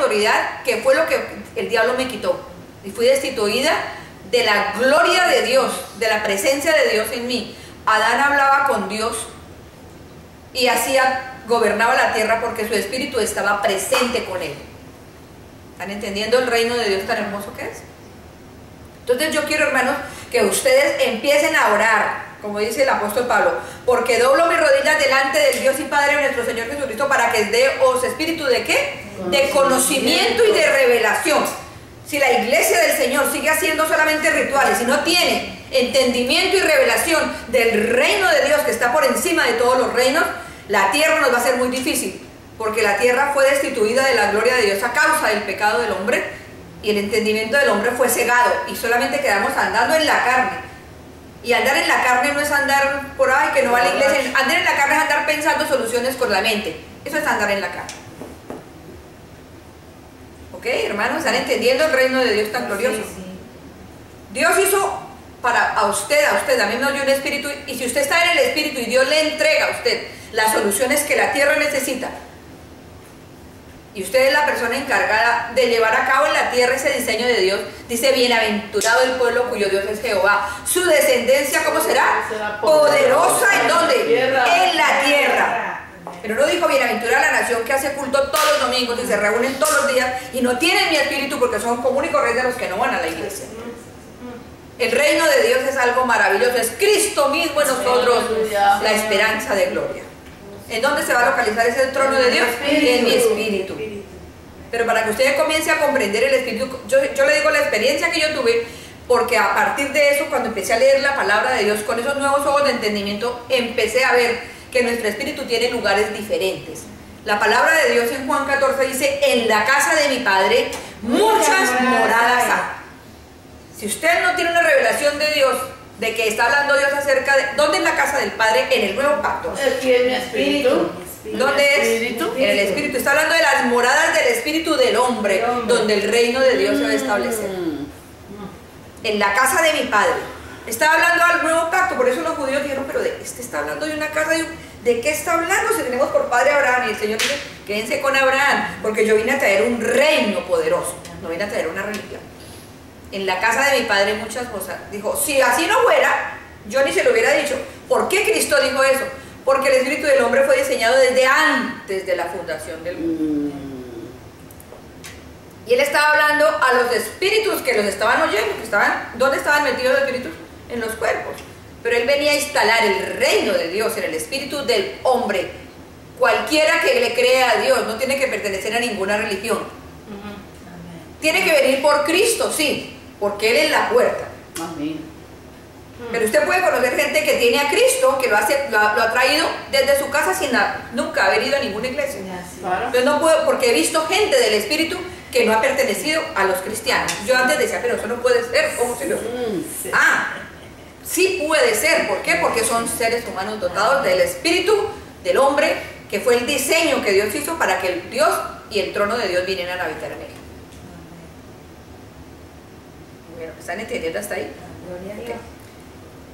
autoridad, que fue lo que el diablo me quitó. Y fui destituida de la gloria de Dios, de la presencia de Dios en mí. Adán hablaba con Dios y gobernaba la tierra porque su espíritu estaba presente con él. ¿Están entendiendo el reino de Dios tan hermoso que es? Entonces yo quiero, hermanos, que ustedes empiecen a orar, como dice el apóstol Pablo, porque doblo mis rodillas delante del Dios y Padre de nuestro Señor Jesucristo para que os espíritu de ¿qué? De conocimiento y de revelación. Si la iglesia del Señor sigue haciendo solamente rituales y no tiene entendimiento y revelación del reino de Dios que está por encima de todos los reinos, la tierra nos va a ser muy difícil, porque la tierra fue destituida de la gloria de Dios a causa del pecado del hombre, y el entendimiento del hombre fue cegado, y solamente quedamos andando en la carne. Y andar en la carne no es andar por ahí que no va a la iglesia. Andar en la carne es andar pensando soluciones con la mente. Eso es andar en la carne. ¿Ok, hermanos? ¿Están entendiendo el reino de Dios tan glorioso? Sí, sí. Dios hizo a usted, a mí me dio un espíritu, y si usted está en el espíritu y Dios le entrega a usted las soluciones que la tierra necesita, y usted es la persona encargada de llevar a cabo en la tierra ese diseño de Dios, dice: bienaventurado el pueblo cuyo Dios es Jehová. Su descendencia, ¿cómo será? Poderosa. ¿En dónde? En la tierra. Pero no dijo bienaventurada la nación que hace culto todos los domingos y se reúnen todos los días y no tienen mi espíritu, porque son común y corriente los que no van a la iglesia. El reino de Dios es algo maravilloso, es Cristo mismo en nosotros, la esperanza de gloria. ¿En dónde se va a localizar ese trono de Dios? En mi espíritu. Pero para que usted comience a comprender el espíritu, yo le digo la experiencia que yo tuve, porque a partir de eso, cuando empecé a leer la palabra de Dios con esos nuevos ojos de entendimiento, empecé a ver que nuestro espíritu tiene lugares diferentes. La palabra de Dios en Juan 14 dice: en la casa de mi Padre muchas moradas hay. Si usted no tiene una revelación de Dios, de que está hablando Dios acerca de ¿dónde es la casa del Padre? En el nuevo pacto. Aquí en mi espíritu. ¿Dónde es? En el espíritu. Está hablando de las moradas del espíritu del hombre, donde el reino de Dios se va a establecer. En la casa de mi Padre. Está hablando al nuevo pacto. Por eso los judíos dijeron: pero este está hablando de una casa, ¿de qué está hablando? Si tenemos por padre a Abraham. Y el Señor dice: quédense con Abraham, porque yo vine a traer un reino poderoso, no vine a traer una religión. En la casa de mi Padre muchas cosas. Dijo: si así no fuera, yo ni se lo hubiera dicho. ¿Por qué Cristo dijo eso? Porque el espíritu del hombre fue diseñado desde antes de la fundación del mundo. Y él estaba hablando a los espíritus que los estaban oyendo, ¿dónde estaban metidos los espíritus? En los cuerpos. Pero él venía a instalar el reino de Dios en el espíritu del hombre. Cualquiera que le crea a Dios no tiene que pertenecer a ninguna religión. Tiene que venir por Cristo, sí, porque Él es la puerta. Amén. Pero usted puede conocer gente que tiene a Cristo, que lo ha traído desde su casa sin nunca haber ido a ninguna iglesia. Entonces no puedo, porque he visto gente del Espíritu que no ha pertenecido a los cristianos. Yo antes decía: pero eso no puede ser. ¿Cómo se lo? Sí puede ser. ¿Por qué? Porque son seres humanos dotados del Espíritu del hombre, que fue el diseño que Dios hizo para que el Dios y el trono de Dios vinieran a habitar en él. Bueno, ¿están entendiendo hasta ahí? Gloria a Dios.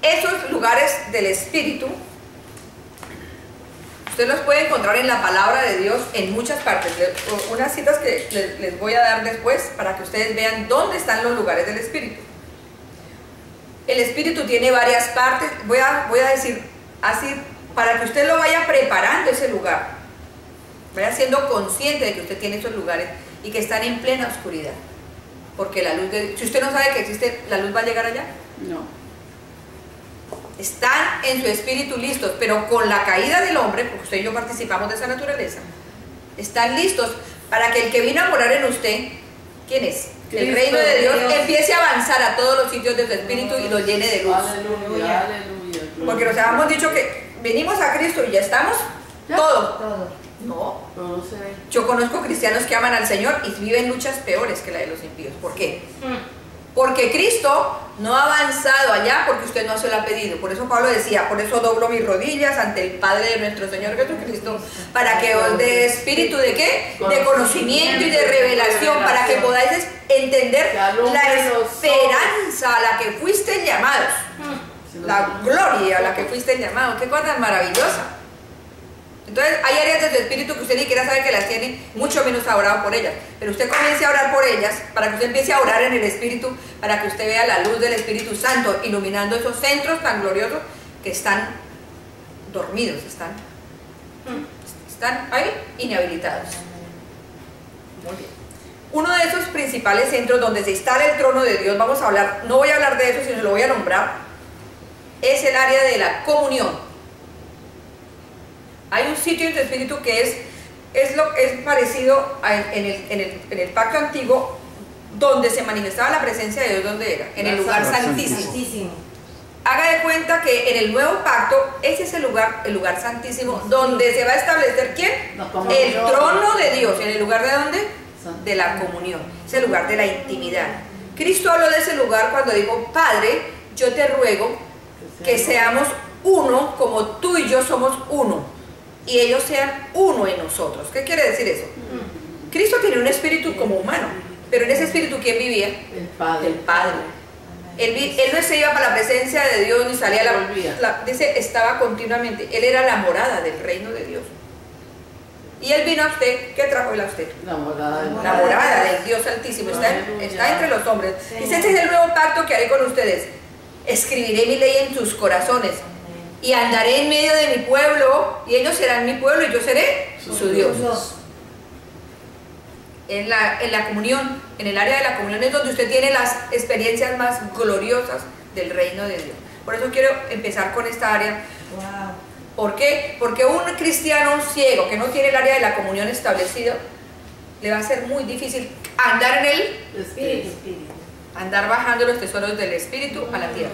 Esos lugares del espíritu usted los puede encontrar en la palabra de Dios en muchas partes. Unas citas que les voy a dar después para que ustedes vean dónde están los lugares del espíritu. El espíritu tiene varias partes. Voy a decir así para que usted lo vaya preparando ese lugar, vaya siendo consciente de que usted tiene esos lugares y que están en plena oscuridad, porque la luz si usted no sabe que existe, ¿la luz va a llegar allá? No. Están en su espíritu listos, pero con la caída del hombre, porque usted y yo participamos de esa naturaleza, están listos para que el que vino a morar en usted, ¿quién es? El reino de Dios empiece a avanzar a todos los sitios de su espíritu y lo llene de luz. Aleluya, aleluya. Porque nos habíamos dicho que venimos a Cristo y ya estamos todo. No. No sé. Yo conozco cristianos que aman al Señor y viven luchas peores que la de los impíos. ¿Por qué? Porque Cristo no ha avanzado allá porque usted no se lo ha pedido. Por eso Pablo decía: por eso doblo mis rodillas ante el Padre de nuestro Señor Jesucristo, para que os dé espíritu de ¿qué? De conocimiento y de revelación, para que podáis entender la esperanza a la que fuiste llamados, la gloria a la que fuiste llamados. Qué cosa tan maravillosa. Entonces hay áreas de su espíritu que usted ni siquiera sabe que las tiene, mucho menos ha orado por ellas. Pero usted comience a orar por ellas, para que usted empiece a orar en el espíritu, para que usted vea la luz del Espíritu Santo, iluminando esos centros tan gloriosos que están dormidos, están ahí inhabilitados. Muy bien. Uno de esos principales centros donde se instala el trono de Dios, vamos a hablar, no voy a hablar de eso, sino lo voy a nombrar, es el área de la comunión. Hay un sitio en tu espíritu que es parecido en el pacto antiguo, donde se manifestaba la presencia de Dios. ¿Dónde era? En el lugar santísimo. Haga de cuenta que en el nuevo pacto, ese es el lugar santísimo, donde se va a establecer ¿quién? El trono de Dios. ¿En el lugar de dónde? De la comunión. Es el lugar de la intimidad. Cristo habló de ese lugar cuando dijo: Padre, yo te ruego que seamos uno como tú y yo somos uno, y ellos sean uno en nosotros. ¿Qué quiere decir eso? Cristo tenía un espíritu como humano, pero en ese espíritu ¿quién vivía? El Padre. El Padre. Él no se iba para la presencia de Dios ni salía dice, estaba continuamente. Él era la morada del reino de Dios. Y Él vino a usted. ¿Qué trajo Él a usted? La morada del Dios Altísimo. Está entre los hombres. Dice: este es el nuevo pacto que haré con ustedes. Escribiré mi ley en tus corazones y andaré en medio de mi pueblo, y ellos serán mi pueblo y yo seré su Dios. En la comunión, en el área de la comunión es donde usted tiene las experiencias más gloriosas del reino de Dios. Por eso quiero empezar con esta área. ¿Por qué? Porque un cristiano ciego que no tiene el área de la comunión establecido, le va a ser muy difícil andar en el espíritu, andar bajando los tesoros del espíritu a la tierra.